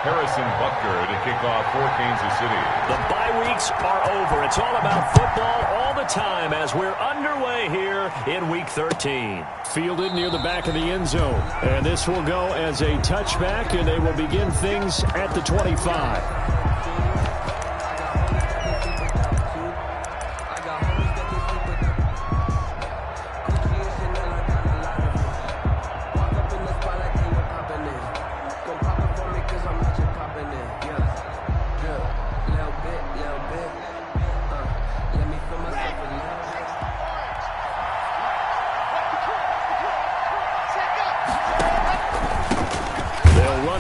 Harrison Butker to kick off for Kansas City. The bye weeks are over. It's all about football all the time as we're underway here in Week 13. Fielded near the back of the end zone. And this will go as a touchback, and they will begin things at the 25.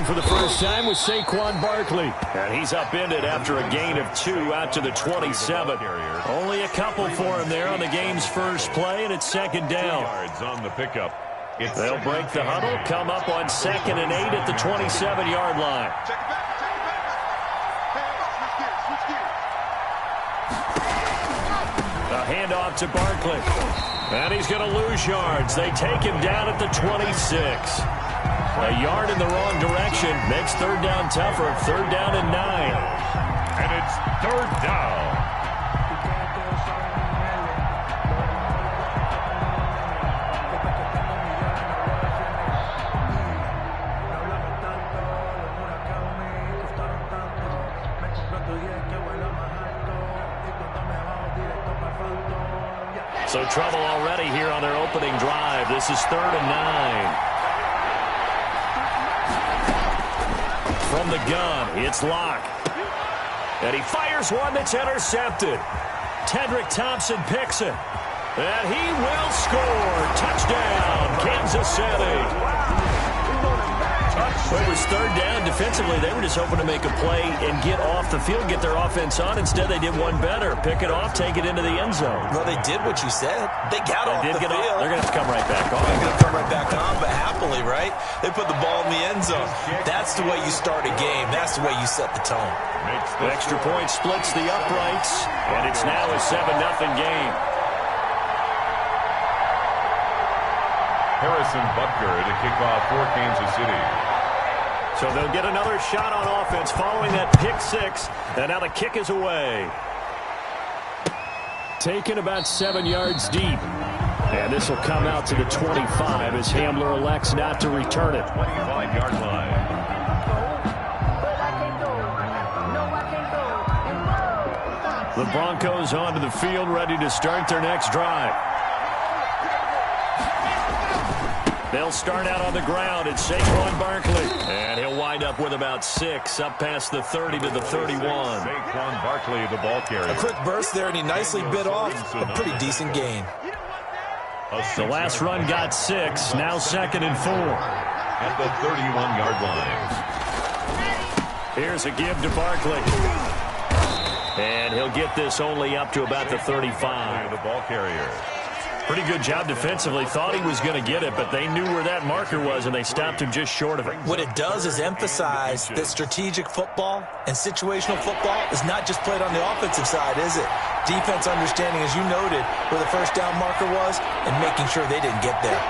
For the first time with Saquon Barkley. And he's upended after a gain of 2 out to the 27. Only a couple for him there on the game's first play, and it's second down. Yards on the pickup. They'll break the huddle, come up on 2nd and 8 at the 27-yard line. A handoff to Barkley. And he's going to lose yards. They take him down at the 26. A yard in the wrong direction makes third down tougher. 3rd down and 9. And it's 3rd down. So trouble already here on their opening drive. This is 3rd and 9. From the gun, it's Locke. And he fires one that's intercepted. Tedrick Thompson picks it. And he will score. Touchdown, Kansas City. It was 3rd down. Defensively, they were just hoping to make a play and get off the field, get their offense on. Instead, they did one better. Pick it off, take it into the end zone. Well, they did what you said. They got off the field. They're going to have to come right back on. They're going to come right back on, but happily, right? They put the ball in the end zone. That's the way you start a game. That's the way you set the tone. The extra point splits the uprights, and it's now a 7-0 game. Harrison Butker to kick off for Kansas City. So they'll get another shot on offense following that pick 6, and now the kick is away. Taken about 7 yards deep. And this will come out to the 25 as Hamler elects not to return it. 25-yard line. The Broncos onto the field, ready to start their next drive. They'll start out on the ground. It's Saquon Barkley. And he'll wind up with about 6, up past the 30 to the 31. Saquon Barkley, the ball carrier. A quick burst there, and he nicely bit off a pretty decent gain. The last run got 6. Now 2nd and 4. At the 31-yard line. Here's a give to Barkley. And he'll get this only up to about the 35. The ball carrier. Pretty good job defensively. Thought he was going to get it, but they knew where that marker was, and they stopped him just short of it. What it does is emphasize that strategic football and situational football is not just played on the offensive side, is it? Defense understanding, as you noted, where the first down marker was and making sure they didn't get there.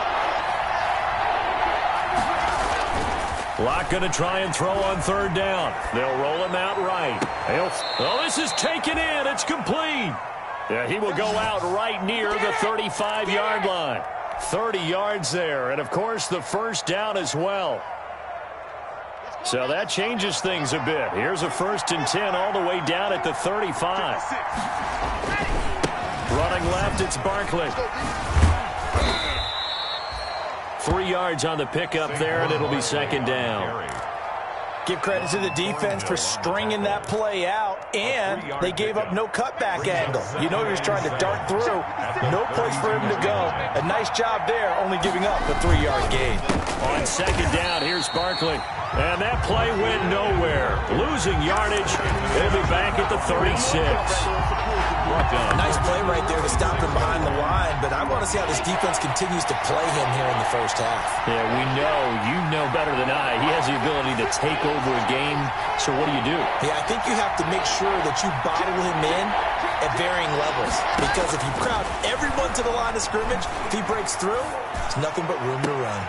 Locke going to try and throw on 3rd down. They'll roll him out right. Oh, this is taken in. It's complete. Yeah, he will go out right near the 35-yard line. 30 yards there, and, of course, the first down as well. So that changes things a bit. Here's a 1st and 10 all the way down at the 35. Running left, it's Barkley. 3 yards on the pickup there, and it'll be 2nd down. Give credit to the defense for stringing that play out, and they gave up no cutback angle. You know he was trying to dart through. No place for him to go. A nice job there, only giving up a 3-yard gain. On 2nd down, here's Barkley. And that play went nowhere. Losing yardage. They'll be back at the 36. Nice play right there to stop him behind the line, but I want to see how this defense continues to play him here in the first half. Yeah, we know. You know better than I. He has the ability to take over a game, so what do you do? Yeah, I think you have to make sure that you bottle him in at varying levels, because if you crowd everyone to the line of scrimmage, if he breaks through, there's nothing but room to run.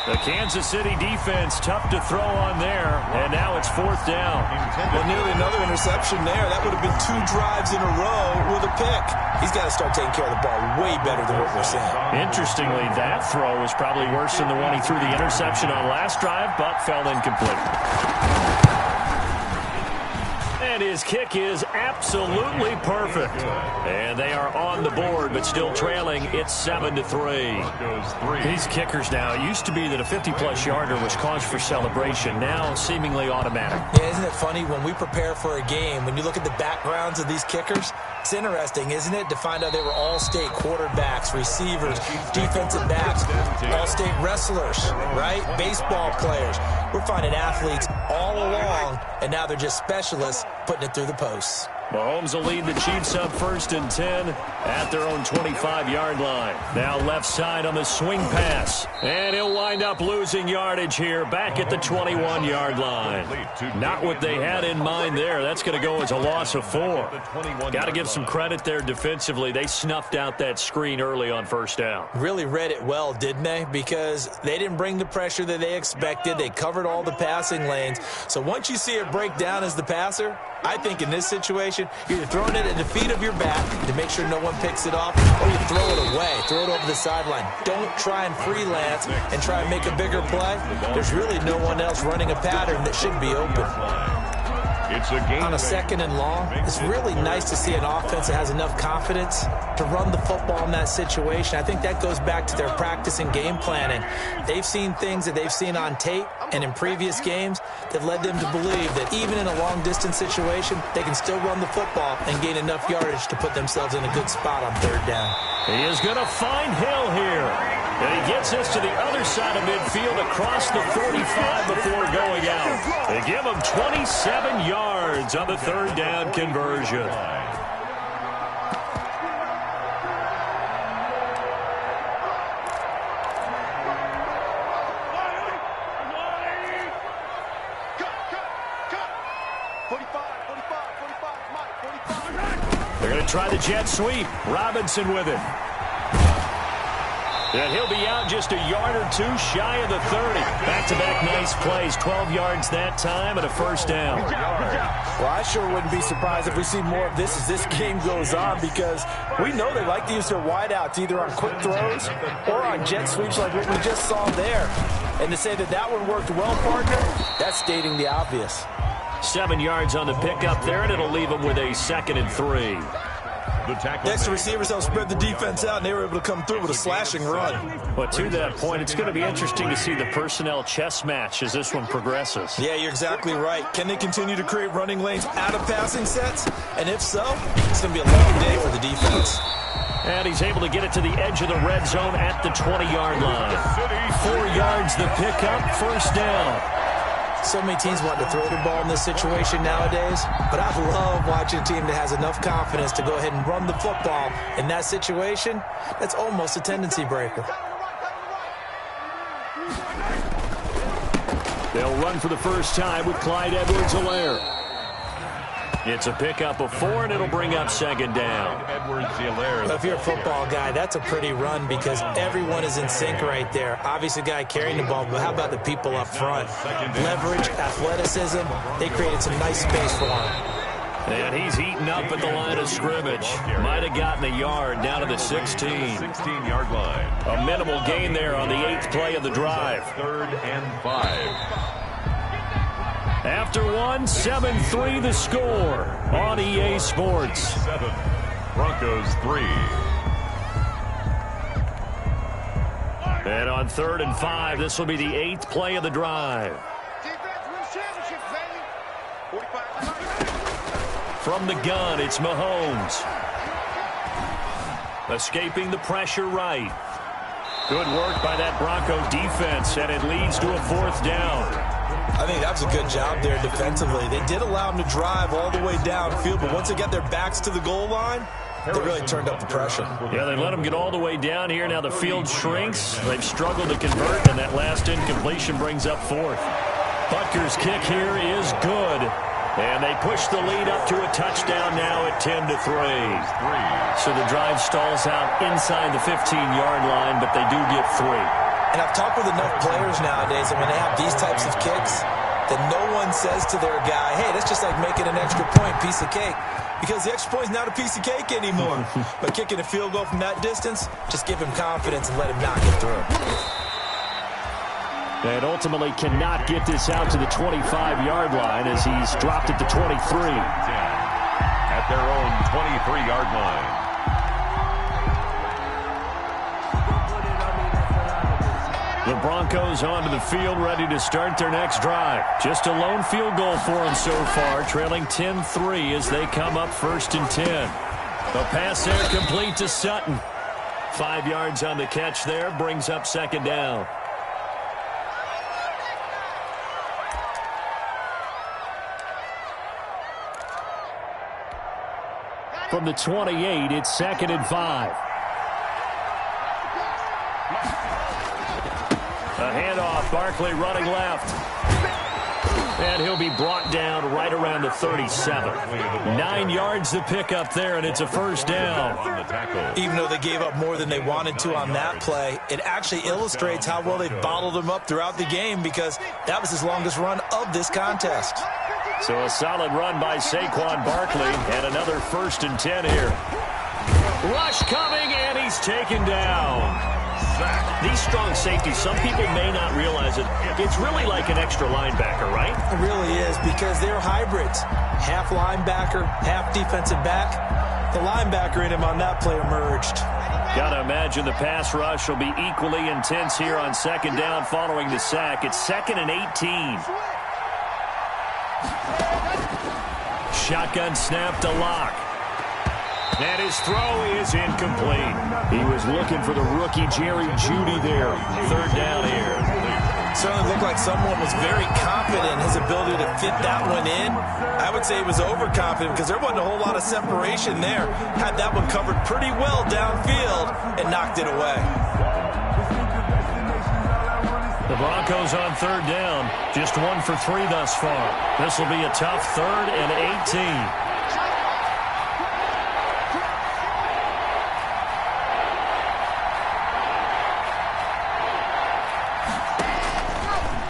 The Kansas City defense tough to throw on there, and now it's 4th down. Well, nearly another interception there. That would have been 2 drives in a row with a pick. He's got to start taking care of the ball way better than what we're seeing. Interestingly, that throw was probably worse than the one he threw the interception on last drive, but fell incomplete. And his kick is absolutely perfect. And they are on the board, but still trailing. It's 7-3. These kickers now, it used to be that a 50-plus yarder was cause for celebration. Now, seemingly automatic. Yeah, isn't it funny when we prepare for a game, when you look at the backgrounds of these kickers, it's interesting, isn't it, to find out they were all-state quarterbacks, receivers, defensive backs, all-state wrestlers, right? Baseball players. We're finding athletes all along, and now they're just specialists putting it through the posts. Mahomes will lead the Chiefs up 1st and 10 at their own 25-yard line. Now left side on the swing pass. And he'll wind up losing yardage here back at the 21-yard line. Not what they had in mind there. That's going to go as a loss of 4. Got to give some credit there defensively. They snuffed out that screen early on 1st down. Really read it well, didn't they? Because they didn't bring the pressure that they expected. They covered all the passing lanes. So once you see it break down as the passer, I think in this situation, you're either throwing it at the feet of your back to make sure no one picks it off, or you throw it away, throw it over the sideline. Don't try and freelance and try and make a bigger play. There's really no one else running a pattern that should be open. It's a game on a 2nd and long, it's really nice to see an offense that has enough confidence to run the football in that situation. I think that goes back to their practice and game planning. They've seen things that they've seen on tape and in previous games that led them to believe that even in a long-distance situation, they can still run the football and gain enough yardage to put themselves in a good spot on 3rd down. He is going to find Hill here. And he gets us to the other side of midfield across the 45 before going out. They give him 27 yards on the 3rd down conversion. They're going to try the jet sweep. Robinson with it. And he'll be out just a yard or 2 shy of the 30. Back-to-back nice plays. 12 yards that time and a 1st down. Well, I sure wouldn't be surprised if we see more of this as this game goes on, because we know they like to use their wideouts either on quick throws or on jet sweeps like what we just saw there. And to say that that one worked well, partner, that's stating the obvious. 7 yards on the pickup there, and it'll leave them with a 2nd and 3. Next, the receivers helped spread the defense out, and they were able to come through with a slashing run. But to that point, it's going to be interesting to see the personnel chess match as this one progresses. Yeah, you're exactly right. Can they continue to create running lanes out of passing sets? And if so, it's going to be a long day for the defense. And he's able to get it to the edge of the red zone at the 20-yard line. 4 yards the pickup, 1st down. So many teams want to throw the ball in this situation nowadays, but I love watching a team that has enough confidence to go ahead and run the football in that situation. That's almost a tendency breaker. They'll run for the first time with Clyde Edwards-Helaire. It's a pickup of 4, and it'll bring up 2nd down. Well, if you're a football guy, that's a pretty run because everyone is in sync right there. Obviously, the guy carrying the ball, but how about the people up front? Leverage, athleticism, they created some nice space for him. And he's eaten up at the line of scrimmage. Might have gotten a yard down to the 16. 16-yard line. A minimal gain there on the 8th play of the drive. 3rd and 5. After 1, 7-3 the score on EA Sports. 7. Broncos 3. And on 3rd and 5, this will be the 8th play of the drive. From the gun, it's Mahomes. Escaping the pressure right. Good work by that Bronco defense, and it leads to a 4th down. I think that was a good job there defensively. They did allow them to drive all the way downfield, but once they got their backs to the goal line, they really turned up the pressure. Yeah, they let them get all the way down here. Now the field shrinks. They've struggled to convert, and that last incompletion brings up 4th. Butker's kick here is good. And they push the lead up to a touchdown now at 10-3. So the drive stalls out inside the 15-yard line, but they do get 3. And I've talked with enough players nowadays, and when they have these types of kicks, that no one says to their guy, hey, that's just like making an extra point, piece of cake. Because the extra point is not a piece of cake anymore. But kicking a field goal from that distance, just give him confidence and let him knock it through. And ultimately cannot get this out to the 25-yard line as he's dropped it to 23. At their own 23-yard line. The Broncos onto the field, ready to start their next drive. Just a lone field goal for them so far, trailing 10-3 as they come up 1st and 10. A pass there complete to Sutton. 5 yards on the catch there, brings up 2nd down. From the 28, it's 2nd and 5. A handoff, Barkley running left. And he'll be brought down right around the 37. 9 yards to pick up there, and it's a 1st down. Even though they gave up more than they wanted to on that play, it actually illustrates how well they bottled him up throughout the game because that was his longest run of this contest. So a solid run by Saquon Barkley, and another 1st and 10 here. Rush coming, and he's taken down. These strong safeties, some people may not realize it. It's really like an extra linebacker, right? It really is because they're hybrids. Half linebacker, half defensive back. The linebacker in him on that play emerged. Got to imagine the pass rush will be equally intense here on 2nd down following the sack. It's 2nd and 18. Shotgun snap to Locke. And his throw is incomplete. He was looking for the rookie Jerry Jeudy there. 3rd down here. Certainly looked like someone was very confident in his ability to fit that one in. I would say he was overconfident because there wasn't a whole lot of separation there. Had that one covered pretty well downfield and knocked it away. The Broncos on 3rd down. Just 1 for 3 thus far. This will be a tough 3rd and 18.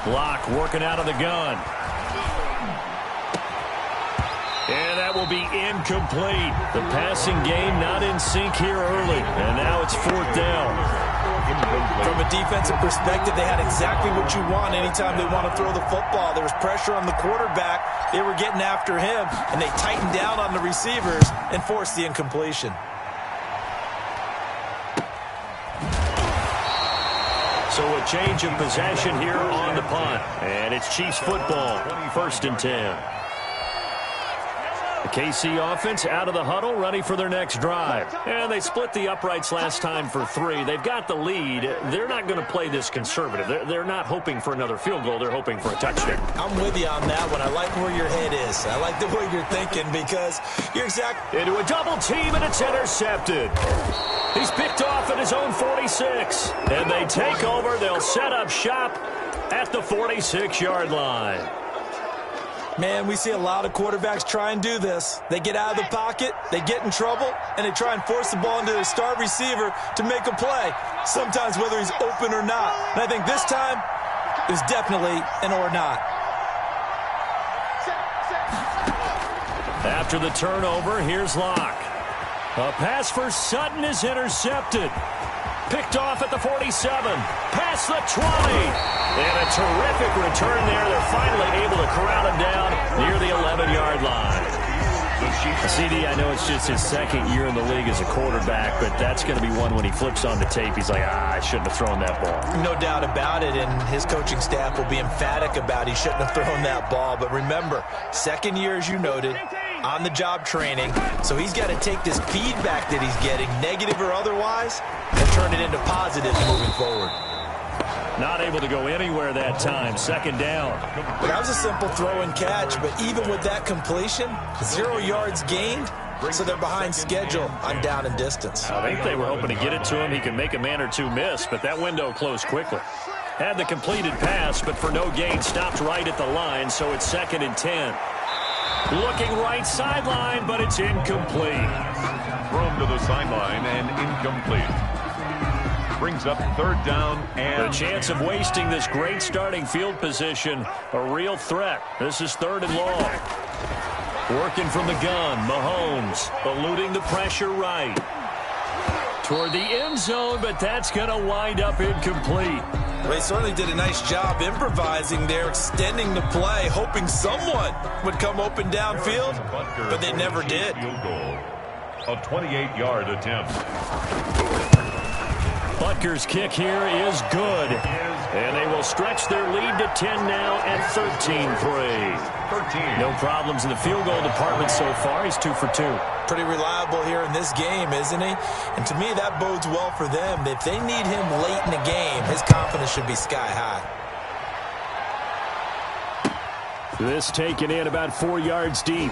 Locke working out of the gun. And that will be incomplete. The passing game not in sync here early. And now it's 4th down. From a defensive perspective, they had exactly what you want anytime they want to throw the football. There was pressure on the quarterback. They were getting after him, and they tightened down on the receivers and forced the incompletion. So a change of possession here on the punt. And it's Chiefs football, 1st and 10. The KC offense out of the huddle, ready for their next drive. And they split the uprights last time for 3. They've got the lead. They're not going to play this conservative. They're not hoping for another field goal. They're hoping for a touchdown. I'm with you on that one. I like where your head is. I like the way you're thinking because you're exactly... Into a double team, and it's intercepted. He's picked off at his own 46. And they take over. They'll set up shop at the 46-yard line. Man, we see a lot of quarterbacks try and do this. They get out of the pocket, they get in trouble, and they try and force the ball into their star receiver to make a play, sometimes whether he's open or not. And I think this time, it was definitely an or not. After the turnover, here's Locke. A pass for Sutton is intercepted. Picked off at the 47. Past the 20. And a terrific return there. They're finally able to corral him down near the 11-yard line. CD, I know it's just his 2nd year in the league as a quarterback, but that's going to be one when he flips on the tape. He's like, I shouldn't have thrown that ball. No doubt about it, and his coaching staff will be emphatic about he shouldn't have thrown that ball. But remember, 2nd year, as you noted, on-the-job training, so he's got to take this feedback that he's getting, negative or otherwise, and turn it into positives moving forward. Not able to go anywhere that time. 2nd down. That was a simple throw and catch, but even with that completion, 0 yards gained, so they're behind schedule on down and distance. I think they were hoping to get it to him. He could make a man or two miss, but that window closed quickly. Had the completed pass, but for no gain, stopped right at the line, so it's 2nd and 10. Looking right sideline, but it's incomplete. Thrown to the sideline and incomplete. brings up third down and... The chance of wasting this great starting field position, a real threat. This is 3rd and long. Working from the gun, Mahomes eluding the pressure right. Toward the end zone, but that's going to wind up incomplete. Well, he certainly did a nice job improvising there, extending the play, hoping someone would come open downfield, but they never did. A 28-yard attempt. Butker's kick here is good. And they will stretch their lead to 10 now at 13-3. No problems in the field goal department so far. He's 2 for 2. Pretty reliable here in this game, isn't he? And to me, that bodes well for them. If they need him late in the game, his confidence should be sky high. This taken in about 4 yards deep.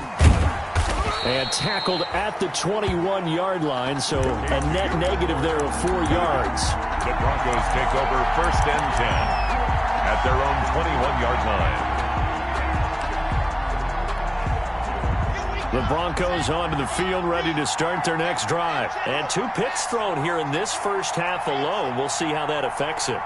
And tackled at the 21-yard line, so a net negative there of 4 yards. The Broncos take over 1st and 10 at their own 21-yard line. The Broncos onto the field, ready to start their next drive. And 2 picks thrown here in this first half alone. We'll see how that affects it.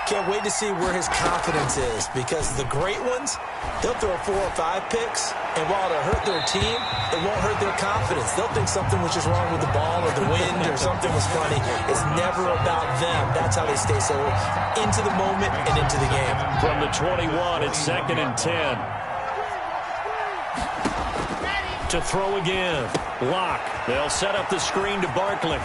Can't wait to see where his confidence is, because the great ones, they'll throw 4 or 5 picks, and while it'll hurt their team, it won't hurt their confidence. They'll think something was just wrong with the ball or the wind or something was funny. It's never about them. That's how they stay so into the moment and into the game. From the 21, it's 2nd and 10. To throw again. Lock. They'll set up the screen to Barkley.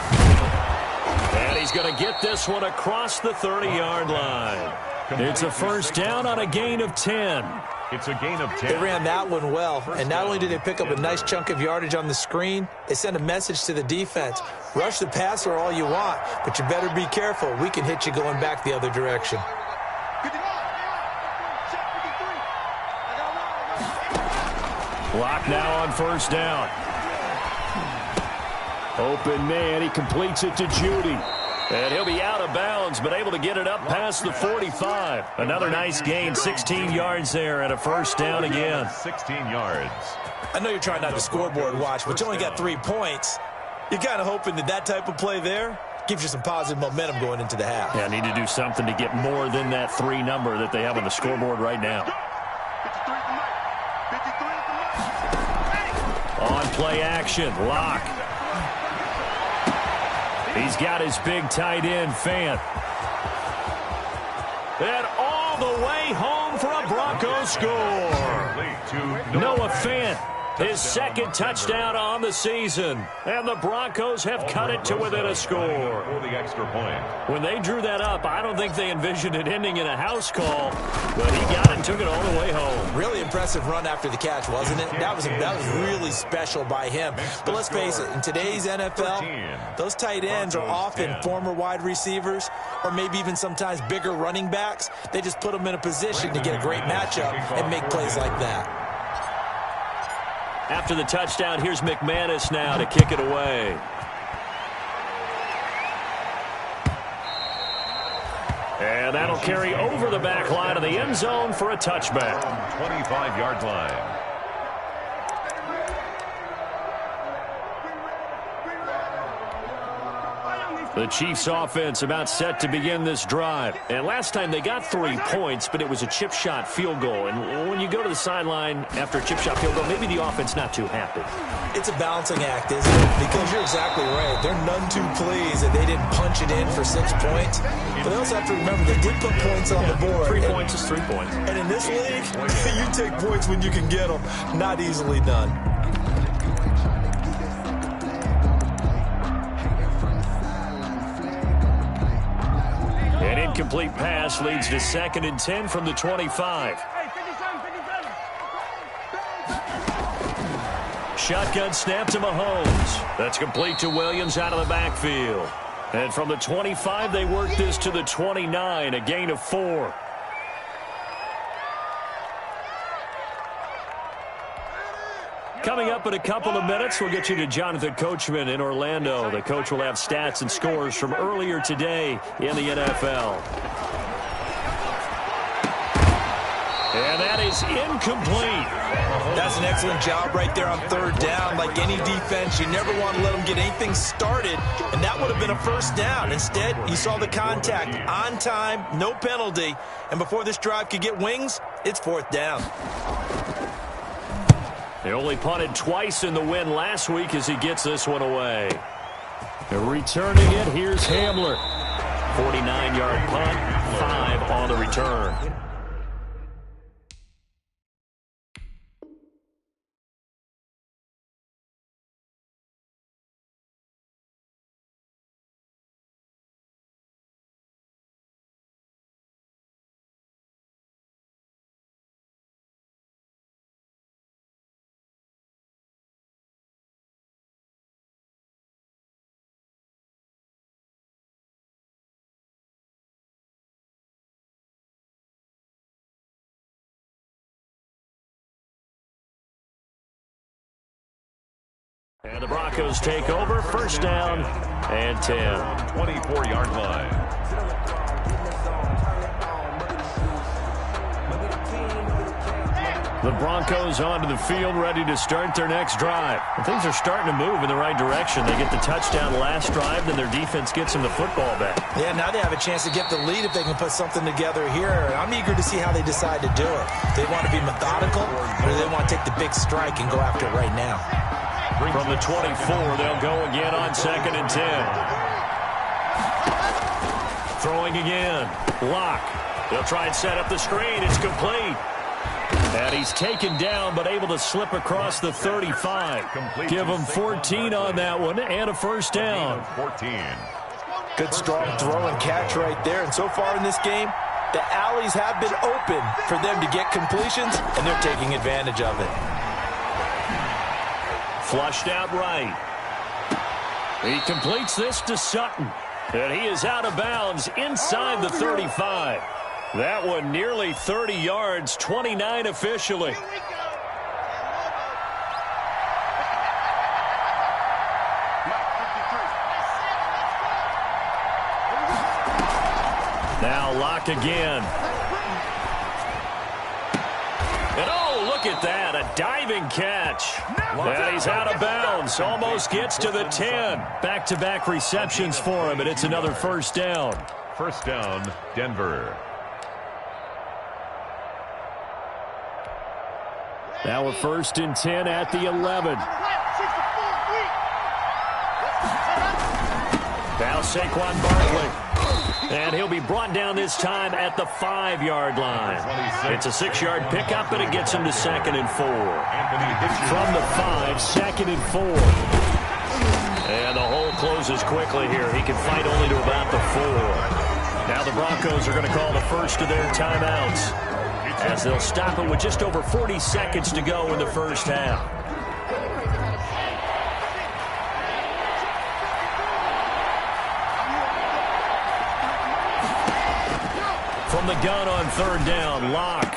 And he's going to get this one across the 30-yard line. It's a 1st down on a gain of 10. It's a gain of 10. They ran that one well, and not only did they pick up a nice chunk of yardage on the screen, they sent a message to the defense. Rush the passer all you want, but you better be careful. We can hit you going back the other direction. Lock now on 1st down. Open man, he completes it to Judy. And he'll be out of bounds, but able to get it up past the 45. Another nice gain, 16 yards there, and a 1st down again. 16 yards. I know you're trying not to scoreboard watch, but you only got 3 points. You're kind of hoping that that type of play there gives you some positive momentum going into the half. Yeah, need to do something to get more than that 3 number that they have on the scoreboard right now. On play action, Lock. He's got his big tight end, Fant. And all the way home for a Broncos score. Noah Fant, his 2nd touchdown on the season. And the Broncos have cut it to within a score. For the extra point. When they drew that up, I don't think they envisioned it ending in a house call. But he got it and took it all the way home. Really impressive run after the catch, wasn't it? That was really special by him. But let's face it, in today's NFL, those tight ends are often former wide receivers or maybe even sometimes bigger running backs. They just put them in a position to get a great matchup and make plays like that. After the touchdown, here's McManus now to kick it away. And that'll carry over the back line of the end zone for a touchback. 25-yard line. The Chiefs offense about set to begin this drive. And last time they got 3 points, but it was a chip shot field goal. And when you go to the sideline after a chip shot field goal, maybe the offense not too happy. It's a balancing act, isn't it? Because you're exactly right. They're none too pleased that they didn't punch it in for 6 points. But they also have to remember they did put points on the board. 3 points is 3 points. And in this league, you take points when you can get them. Not easily done. An incomplete pass leads to 2nd and 10 from the 25. Shotgun snap to Mahomes. That's complete to Williams out of the backfield. And from the 25, they work this to the 29, a gain of 4. Coming up in a couple of minutes, we'll get you to Jonathan Coachman in Orlando. The coach will have stats and scores from earlier today in the NFL. And that is incomplete. That's an excellent job right there on third down. Like any defense, you never want to let them get anything started, and that would have been a first down. Instead, you saw the contact on time, no penalty, and before this drive could get wings, it's fourth down. They only punted twice in the win last week as he gets this one away. Returning it, here's Hamler. 49-yard punt, 5 on the return. And the Broncos take over, first down and 10. 24-yard line. The Broncos onto the field, ready to start their next drive. And things are starting to move in the right direction. They get the touchdown last drive, then their defense gets them the football back. Yeah, now they have a chance to get the lead if they can put something together here. And I'm eager to see how they decide to do it. Do they want to be methodical, or do they want to take the big strike and go after it right now? From the 24, they'll go again on 2nd and 10. Throwing again. Lock. They'll try and set up the screen. It's complete. And he's taken down, but able to slip across the 35. Give him 14 on that one and a first down. 14. Good strong throw and catch right there. And so far in this game, the alleys have been open for them to get completions, and they're taking advantage of it. Flushed out right. He completes this to Sutton. And he is out of bounds inside the 35. That one nearly 30 yards, 29 officially. Now Lock again. And oh, look at that, a diving catch. And he's out of bounds, almost gets to the 10. Back-to-back receptions for him, and it's another first down. First down, Denver. Now a 1st and 10 at the 11. Now Saquon Barkley. And he'll be brought down this time at the 5-yard line. It's a 6-yard pickup, and it gets him to 2nd and 4. From the 5, 2nd and 4. And the hole closes quickly here. He can fight only to about the 4. Now the Broncos are going to call the first of their timeouts, as they'll stop it with just over 40 seconds to go in the first half. From the gun on 3rd down, Lock.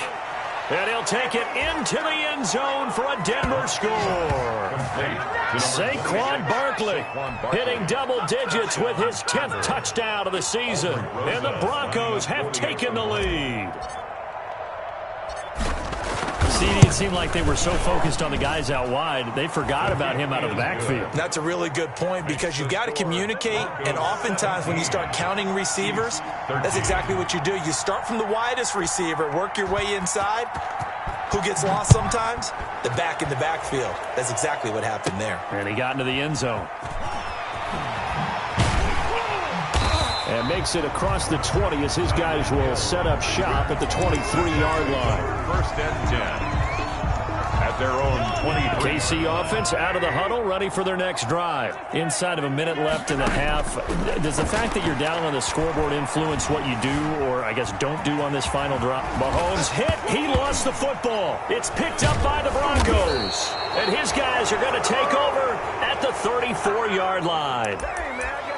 And he'll take it into the end zone for a Denver score. Saquon Barkley hitting double digits with his 10th touchdown of the season. And the Broncos have taken the lead. It seemed like they were so focused on the guys out wide, they forgot about him out of the backfield. That's a really good point, because you've got to communicate, and oftentimes when you start counting receivers, that's exactly what you do. You start from the widest receiver, work your way inside. Who gets lost sometimes? The back in the backfield. That's exactly what happened there. And he got into the end zone. And makes it across the 20 as his guys will set up shop at the 23-yard line. 1st and 10. At their own 23. KC offense out of the huddle, ready for their next drive. Inside of a minute left in the half. Does the fact that you're down on the scoreboard influence what you do, or I guess don't do on this final drop? Mahomes hit. He lost the football. It's picked up by the Broncos. And his guys are going to take over at the 34-yard line.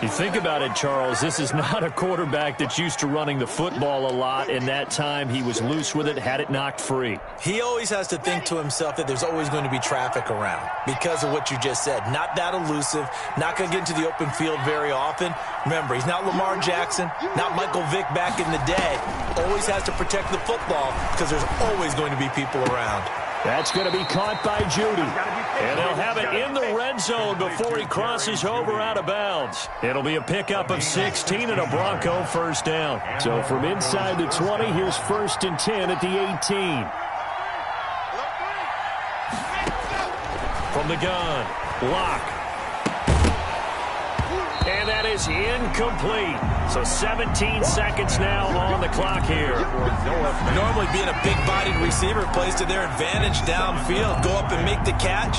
You think about it, Charles, this is not a quarterback that's used to running the football a lot. In that time, he was loose with it, had it knocked free. He always has to think to himself that there's always going to be traffic around because of what you just said. Not that elusive, not going to get into the open field very often. Remember, he's not Lamar Jackson, not Michael Vick back in the day. Always has to protect the football because there's always always going to be people around. That's going to be caught by Judy. And they'll have it in the red zone before he crosses over out of bounds. It'll be a pickup of 16 and a Bronco first down. So from inside the 20, here's 1st and 10 at the 18. From the gun, Locke. And that is incomplete. So 17 seconds now on the clock here. Normally being a big-bodied receiver plays to their advantage downfield. Go up and make the catch,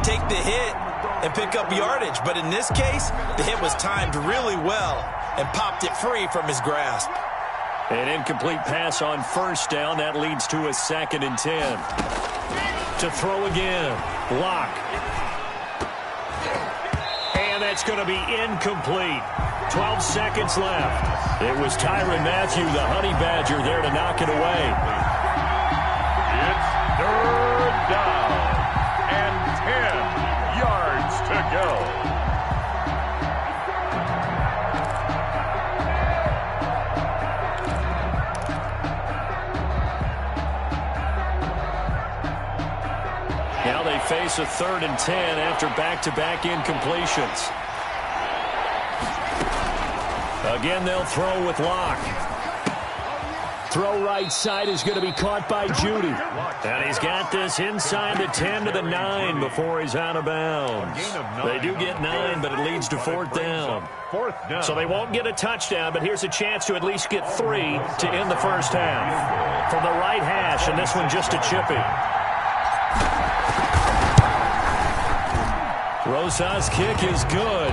take the hit, and pick up yardage. But in this case, the hit was timed really well and popped it free from his grasp. An incomplete pass on first down. That leads to a 2nd and 10. To throw again, Locke. And that's going to be incomplete. 12 seconds left. It was Tyrann Mathieu, the Honey Badger, there to knock it away. It's 3rd down and 10 yards to go. Now they face a 3rd and 10 after back-to-back incompletions. Again, they'll throw with Locke. Throw right side is going to be caught by Judy. And he's got this inside the 10 to the 9 before he's out of bounds. They do get 9, but it leads to 4th down. So they won't get a touchdown, but here's a chance to at least get 3 to end the first half. From the right hash, and this one just a chippy. Rosas' kick is good.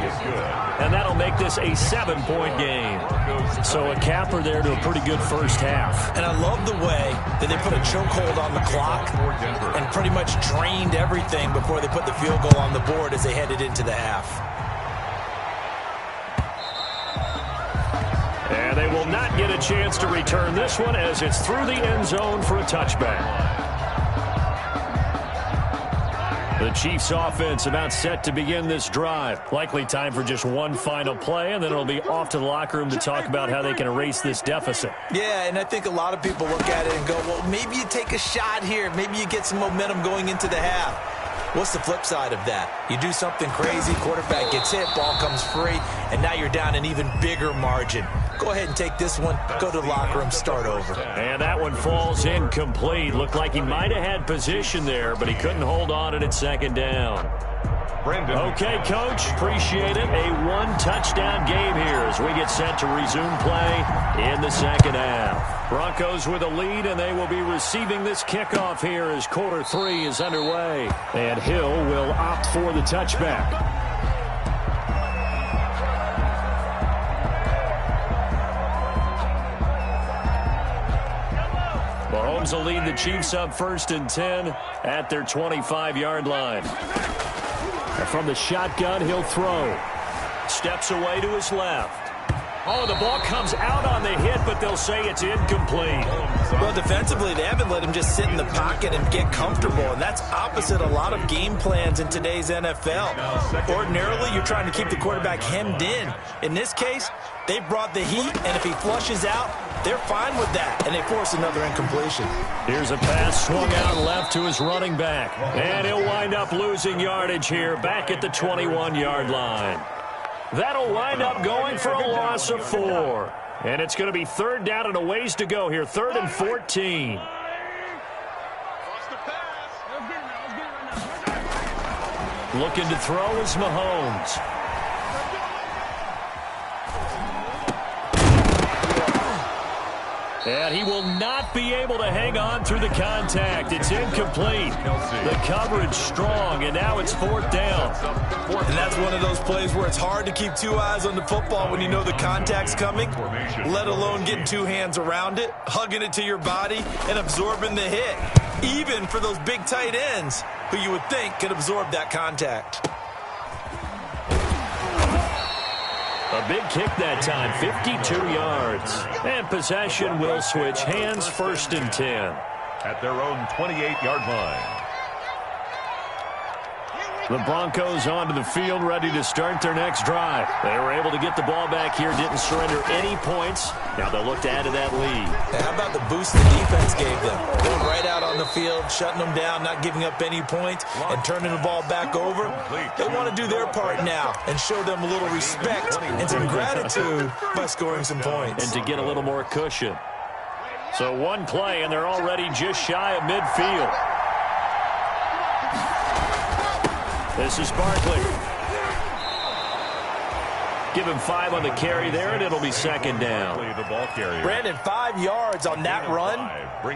And that'll make this a 7-point game. So a capper there to a pretty good first half. And I love the way that they put a chokehold on the clock and pretty much drained everything before they put the field goal on the board as they headed into the half. And they will not get a chance to return this one as it's through the end zone for a touchback. The Chiefs offense about set to begin this drive. Likely time for just one final play, and then it'll be off to the locker room to talk about how they can erase this deficit. Yeah, and I think a lot of people look at it and go, well, maybe you take a shot here. Maybe you get some momentum going into the half. What's the flip side of that? You do something crazy, quarterback gets hit, ball comes free, and now you're down an even bigger margin. Go ahead and take this one, go to the locker room, start over. And that one falls incomplete. Looked like he might have had position there, but he couldn't hold on it at 2nd down. Okay, Coach, appreciate it. A one-touchdown game here as we get set to resume play in the second half. Broncos with a lead, and they will be receiving this kickoff here as quarter 3 is underway. And Hill will opt for the touchback. Mahomes will lead the Chiefs up 1st and 10 at their 25-yard line. And from the shotgun, he'll throw. Steps away to his left. Oh, the ball comes out on the hit, but they'll say it's incomplete. Well, defensively, they haven't let him just sit in the pocket and get comfortable, and that's opposite a lot of game plans in today's NFL. Ordinarily, you're trying to keep the quarterback hemmed in. In this case, they brought the heat, and if he flushes out, they're fine with that, and they force another incompletion. Here's a pass swung out left to his running back, and he'll wind up losing yardage here back at the 21-yard line. That'll wind up going for a loss of 4. And it's going to be 3rd down and a ways to go here, 3rd and 14. Looking to throw is Mahomes. And he will not be able to hang on through the contact. It's incomplete. The coverage strong, and now it's 4th down. And that's one of those plays where it's hard to keep 2 eyes on the football when you know the contact's coming, let alone getting 2 hands around it, hugging it to your body, and absorbing the hit, even for those big tight ends who you would think could absorb that contact. A big kick that time, 52 yards. And possession will switch hands, 1st and 10. At their own 28-yard line. The Broncos onto the field, ready to start their next drive. They were able to get the ball back here, didn't surrender any points. Now they'll look to add to that lead. How about the boost the defense gave them? Going right out field, shutting them down, not giving up any points, and turning the ball back over. They want to do their part now and show them a little respect and some gratitude by scoring some points. And to get a little more cushion. So one play, and they're already just shy of midfield. This is Barkley. Give him 5 on the carry there, and it'll be second down. Brandon, 5 yards on that run.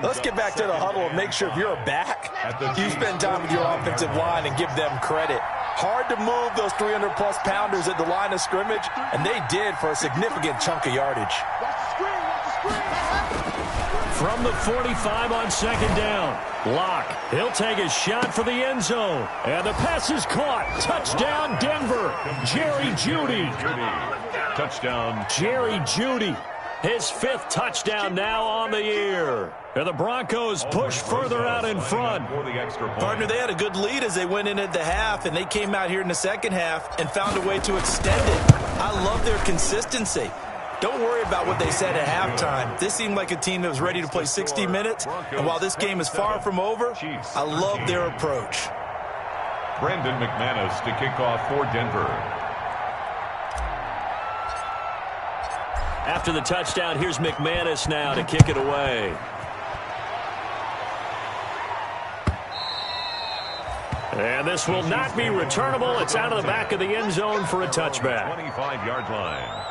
Let's get back to the huddle and make sure if you're a back, you spend time with your offensive line and give them credit. Hard to move those 300-plus pounders at the line of scrimmage, and they did for a significant chunk of yardage. From the 45 on second down, Locke. He'll take a shot for the end zone. And the pass is caught. Touchdown, Denver. Jerry Jeudy. Touchdown. Jerry Jeudy. His 5th touchdown now on the year. And the Broncos push further out in front. Partner, they had a good lead as they went in at the half, and they came out here in the second half and found a way to extend it. I love their consistency. Don't worry about what they said at halftime. This seemed like a team that was ready to play 60 minutes, and while this game is far from over, I love their approach. Brandon McManus to kick off for Denver. After the touchdown, here's McManus now to kick it away. And this will not be returnable. It's out of the back of the end zone for a touchback. 25-yard line.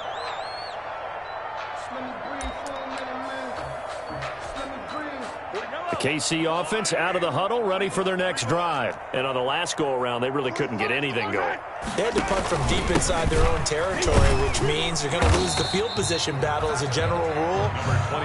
The KC offense out of the huddle, ready for their next drive. And on the last go-around, they really couldn't get anything going. They had to punt from deep inside their own territory, which means they're going to lose the field position battle as a general rule.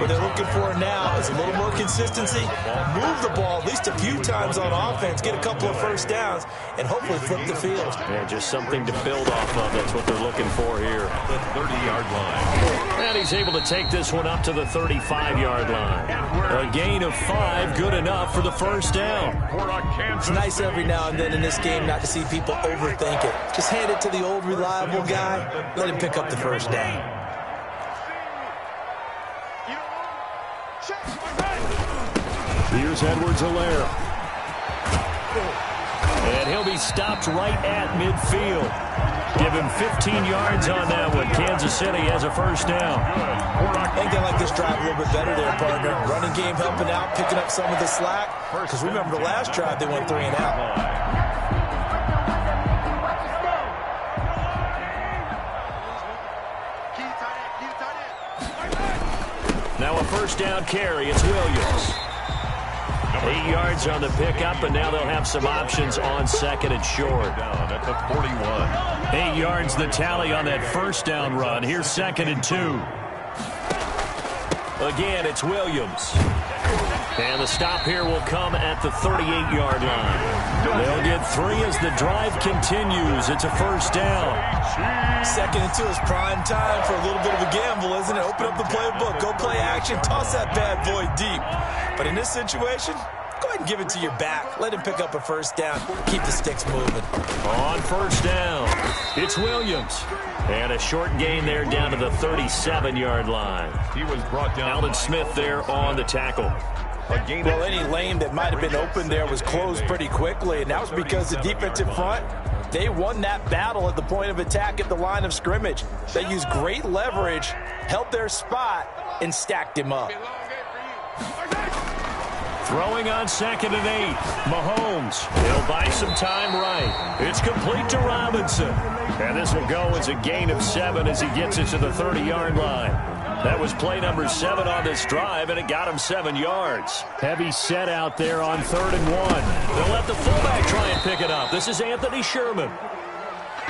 What they're looking for now is a little more consistency, move the ball at least a few times on offense, get a couple of first downs, and hopefully flip the field. Yeah, just something to build off of. That's what they're looking for here. The 30-yard line. And he's able to take this one up to the 35-yard line. A gain of 5, good enough for the first down. It's nice every now and then in this game not to see people overthink it. Just hand it to the old reliable guy, let him pick up the first down. Here's Edwards-Helaire. And he'll be stopped right at midfield. Give him 15 yards on that one. Kansas City has a first down. I think they like this drive a little bit better there, partner. Running game helping out, picking up some of the slack. Because remember the last drive, they went 3 and out. Now a first down carry. It's Williams. 8 yards on the pickup, and now they'll have some options on second and short. Down at the 41. 8 yards the tally on that first down run. Here's second and 2. Again, it's Williams. And the stop here will come at the 38-yard line. They'll get 3 as the drive continues. It's a first down. Second and 2 is prime time for a little bit of a gamble, isn't it? Open up the playbook, go play action, toss that bad boy deep. But in this situation, go ahead and give it to your back. Let him pick up a first down. Keep the sticks moving. On first down, it's Williams. And a short gain there down to the 37-yard line. He was brought down. Alden Smith there on the tackle. Well, any lane that might have been open there was closed pretty quickly, and that was because the defensive front, they won that battle at the point of attack at the line of scrimmage. They used great leverage, held their spot, and stacked him up. Throwing on second and 8. Mahomes. He'll buy some time right. It's complete to Robinson. And this will go as a gain of 7 as he gets it to the 30-yard line. That was play number 7 on this drive, and it got him 7 yards. Heavy set out there on 3rd and 1. They'll let the fullback try and pick it up. This is Anthony Sherman.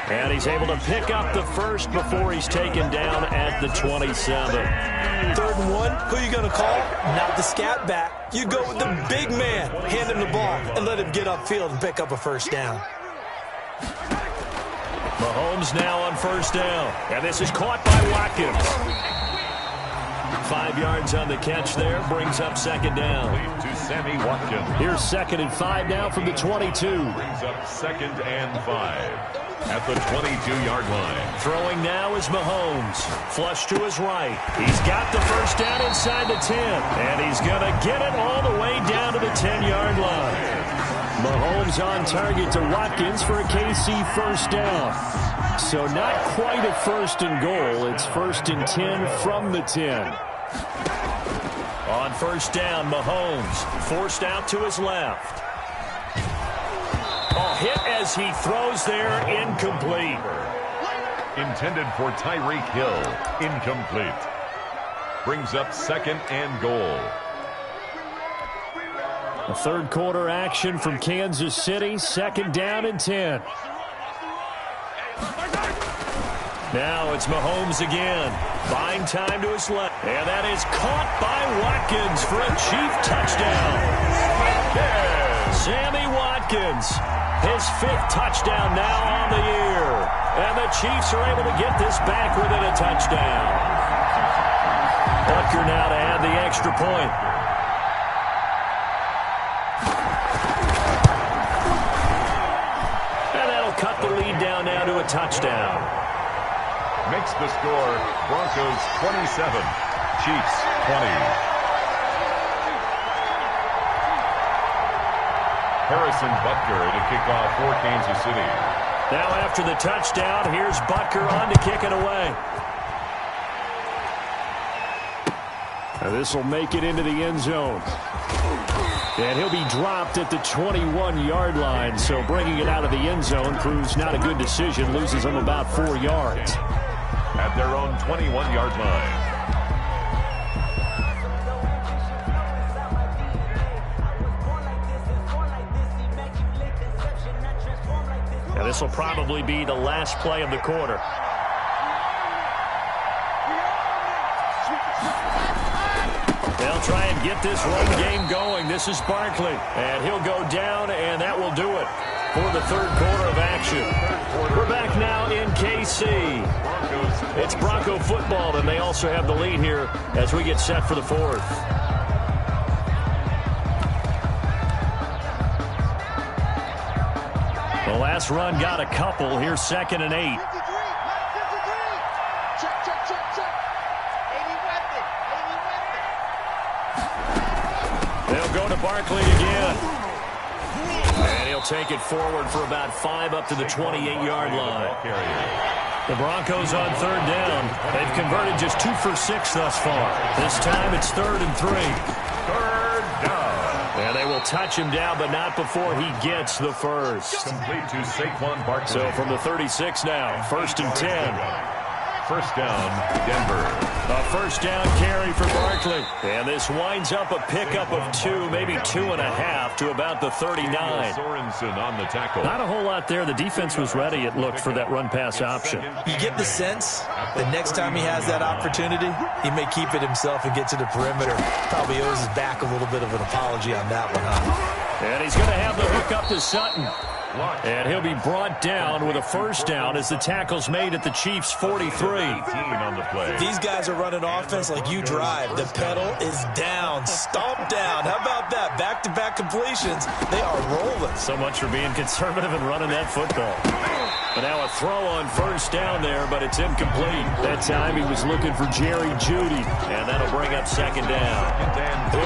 And he's able to pick up the first before he's taken down at the 27. 3rd and 1, who are you going to call? Not the scat back. You go with the big man. Hand him the ball and let him get upfield and pick up a first down. Mahomes now on first down. And this is caught by Watkins. 5 yards on the catch there, brings up second down. To Sammy Watkins. Here's 2nd and 5 now from the 22. Brings up 2nd and 5. at the 22-yard line. Throwing now is Mahomes. Flush to his right. He's got the first down inside the 10. And he's going to get it all the way down to the 10-yard line. Mahomes on target to Watkins for a KC first down. So not quite a first and goal. It's first and 10 from the 10. On first down, Mahomes forced out to his left. Hit as he throws there, incomplete. Intended for Tyreek Hill, incomplete. Brings up second and goal. A third quarter action from Kansas City, second down and 10. Now it's Mahomes again. Buying time to his left. And that is caught by Watkins for a Chief touchdown. Sammy Watkins. His 5th touchdown now on the year. And the Chiefs are able to get this back within a touchdown. Butker now to add the extra point. And that'll cut the lead down now to a touchdown. Makes the score Broncos 27, Chiefs 20. Harrison Butker to kick off for Kansas City. Now after the touchdown, here's Butker on to kick it away. This will make it into the end zone. And he'll be dropped at the 21-yard line. So bringing it out of the end zone proves not a good decision. Loses him about 4 yards. At their own 21-yard line. This will probably be the last play of the quarter. They'll try and get this run game going. This is Barkley, and he'll go down, and that will do it for the third quarter of action. We're back now in KC. It's Bronco football, and they also have the lead here as we get set for the fourth. The last run got a couple. Here's second and 8. They'll go to Barkley again. And he'll take it forward for about 5 up to the 28-yard line. The Broncos on third down. They've converted just 2 for 6 thus far. This time it's 3rd and 3. Third down. And they will touch him down, but not before he gets the first. Complete to Saquon Barkley. So from the 36 now, 1st and 10. First down, Denver. A first down carry for Barkley. And this winds up a pickup of 2, maybe 2.5 to about the 39. Sorensen on the tackle. Not a whole lot there. The defense was ready, it looked, for that run-pass option. You get the sense the next time he has that opportunity, he may keep it himself and get to the perimeter. Probably owes his back a little bit of an apology on that one, huh? And he's going to have the hook up to Sutton. And he'll be brought down with a first down as the tackle's made at the Chiefs' 43. On the play. These guys are running offense like you drive. The pedal is down, stomp down. How about that? Back-to-back completions. They are rolling. So much for being conservative and running that football. But now a throw on first down there, but it's incomplete. That time he was looking for Jerry Jeudy, and that'll bring up second down.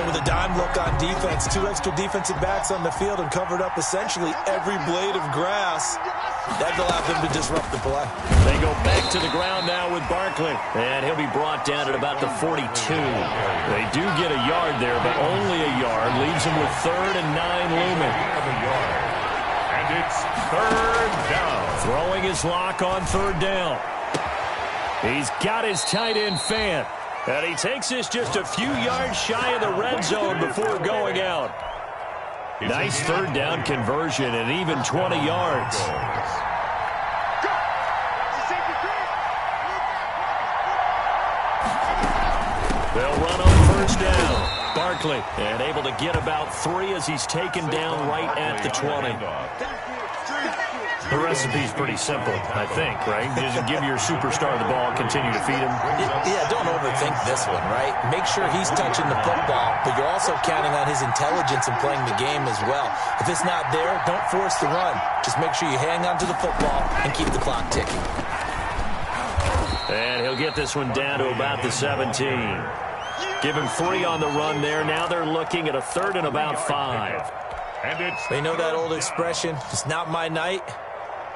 With a dime look on defense, 2 extra defensive backs on the field and covered up essentially every blade of grass. That allowed them to disrupt the play. They go back to the ground now with Barkley, and he'll be brought down at about the 42. They do get a yard there, but only a yard. Leaves them with 3rd and 9 looming. And it's 3rd down. Throwing his lock on 3rd down. He's got his tight end Fant. And he takes this just a few yards shy of the red zone before going out. Nice 3rd down conversion and even 20 yards. They'll run on first down. Barkley, and able to get about 3 as he's taken down right at the 20. The recipe's pretty simple, I think, right? You just give your superstar the ball, continue to feed him. Yeah, don't overthink this one, right? Make sure he's touching the football, but you're also counting on his intelligence in playing the game as well. If it's not there, don't force the run. Just make sure you hang on to the football and keep the clock ticking. And he'll get this one down to about the 17. Give him 3 on the run there. Now they're looking at a 3rd and about 5. They know that old expression, it's not my night.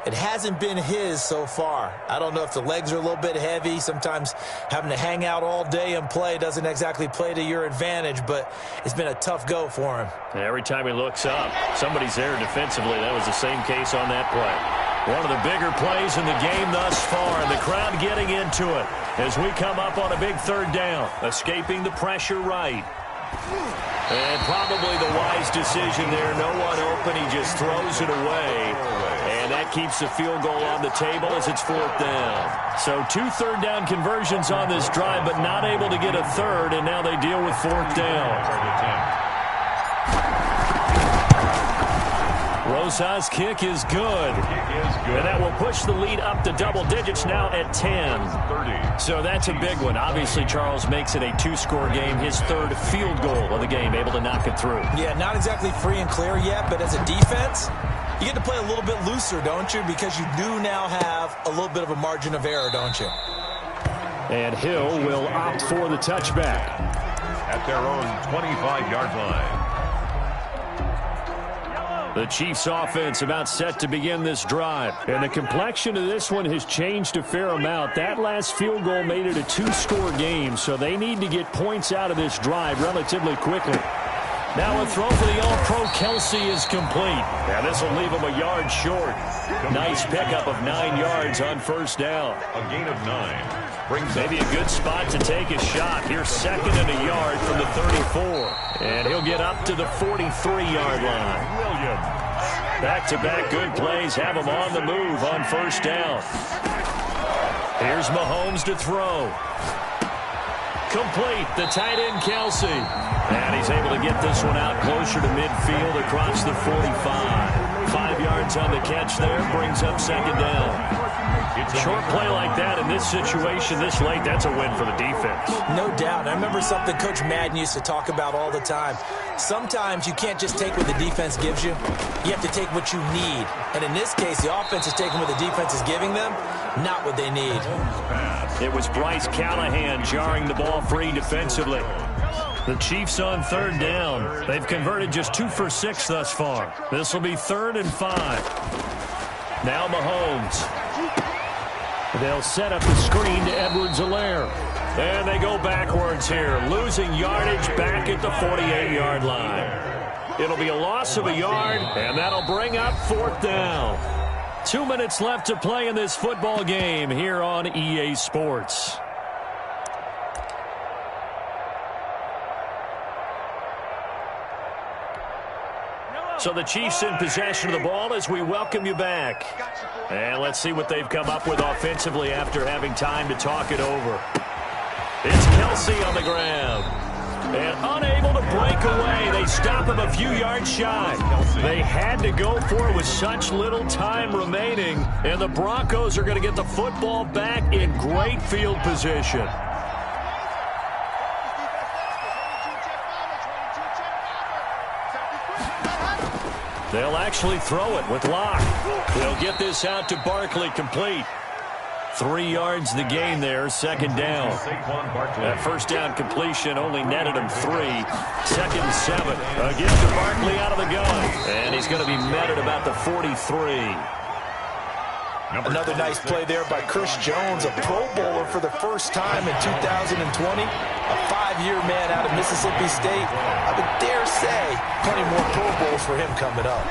It hasn't been his so far. I don't know if the legs are a little bit heavy. Sometimes having to hang out all day and play doesn't exactly play to your advantage, but it's been a tough go for him. Every time he looks up, somebody's there defensively. That was the same case on that play. One of the bigger plays in the game thus far, and the crowd getting into it as we come up on a big 3rd down, escaping the pressure right. And probably the wise decision there. No one open. He just throws it away. And that keeps the field goal on the table as it's 4th down. So 2 3rd down conversions on this drive, but not able to get a 3rd, and now they deal with 4th down. Rosas' kick is good. And that will push the lead up to double digits now at 10. So that's a big one. Obviously, Charles makes it a 2-score game. His 3rd field goal of the game, able to knock it through. Yeah, not exactly free and clear yet, but as a defense, you get to play a little bit looser, don't you? Because you do now have a little bit of a margin of error, don't you? And Hill will opt for the touchback. At their own 25-yard line. The Chiefs offense about set to begin this drive. And the complexion of this one has changed a fair amount. That last field goal made it a 2-score game, so they need to get points out of this drive relatively quickly. Now a throw for the All-Pro Kelsey is complete. Now this will leave him a yard short. Nice pickup of 9 yards on 1st down. A gain of 9. Brings maybe a good spot to take a shot. Here's 2nd and a yard from the 34. And he'll get up to the 43-yard line. Williams. Back-to-back good plays have him on the move on 1st down. Here's Mahomes to throw. Complete, the tight end Kelsey. And he's able to get this one out closer to midfield across the 45. 5 yards on the catch there, brings up 2nd down. Short play like that in this situation this late, that's a win for the defense. No doubt. I remember something Coach Madden used to talk about all the time. Sometimes you can't just take what the defense gives you. You have to take what you need. And in this case, the offense is taking what the defense is giving them, not what they need. It was Bryce Callahan jarring the ball free defensively. The Chiefs on 3rd down. They've converted just 2 for 6 thus far. This will be 3rd and 5. Now Mahomes. They'll set up the screen to Edwards-Helaire. And they go backwards here, losing yardage back at the 48-yard line. It'll be a loss of a yard, and that'll bring up 4th down. 2 minutes left to play in this football game here on EA Sports. So the Chiefs in possession of the ball as we welcome you back. And let's see what they've come up with offensively after having time to talk it over. It's Kelsey on the ground. And unable to break away. They stop him a few yards shy. They had to go for it with such little time remaining. And the Broncos are going to get the football back in great field position. They'll actually throw it with Locke. They'll get this out to Barkley, complete. 3 yards the gain there, 2nd down. That 1st down completion only netted him 3. 2nd and 7. A gift to Barkley out of the gun. And he's going to be met at about the 43. Another nice play there by Chris Jones, a Pro Bowler for the first time in 2020. A 5-year man out of Mississippi State. I would dare say plenty more Pro Bowls for him coming up.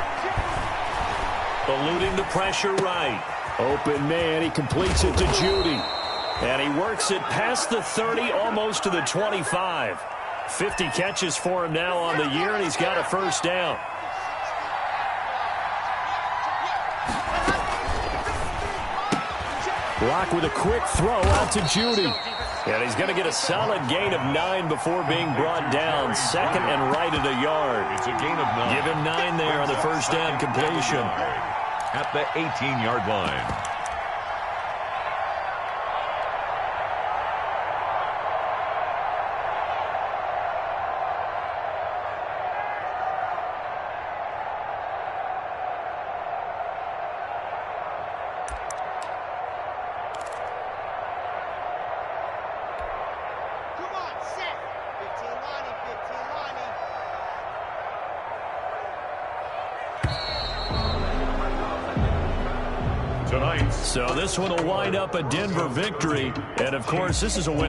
Eluding the pressure right. Open man, he completes it to Judy. And he works it past the 30, almost to the 25. 50 catches for him now on the year, and he's got a 1st down. Locke with a quick throw out to Judy. And he's going to get a solid gain of 9 before being brought down. 2nd and right at a yard. It's a gain of 9. Give him 9 there on the 1st down completion. at the 18-yard line. So this one will wind up a Denver victory. And, of course, this is a win.